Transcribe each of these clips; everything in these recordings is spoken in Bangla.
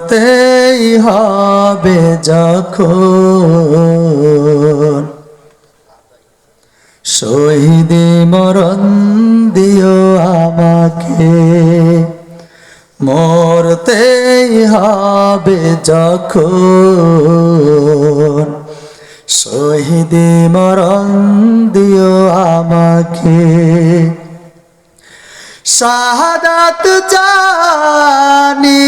মরতেই হবে যখন শহীদি মরণ দিও আমাকে মরতেই হবে যখন শহীদি মরণ দিও আমাকে শাহাদাত জানি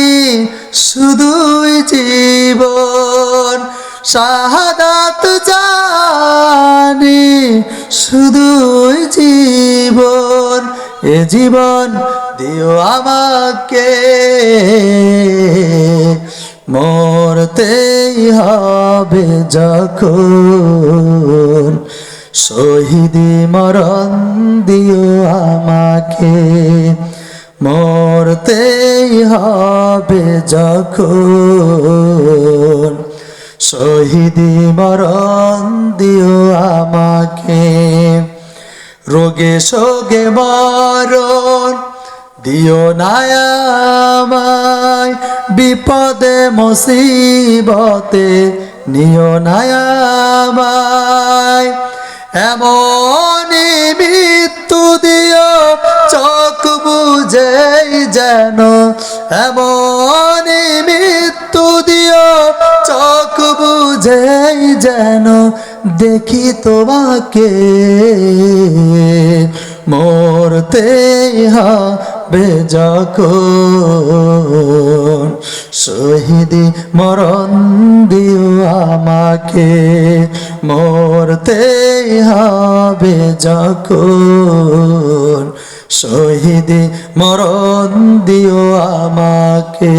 শুধুই জীবন শাহাদাত জানি শুধুই জীবন এ জীবন দিও আমাকে মরতেই হবে যখন শহীদি মরণ দিও আমাকে মরতেই হবে যখন শহীদি মরণ দিও আমাকে রোগে শোকে মরণ দিও না আমায় বিপদে মুসিবতে নিও না আমায় এমনই মৃত্যু দিও চোখ বুঝেই যেন এমনই মৃত্যু দিও চোখ বুঝেই যেন দেখি তোমাকে মরতেই হবে যখন শহীদি মরণ দিও আমাকে মরতেই হবে যখন শহীদি মরণ দিও আমাকে।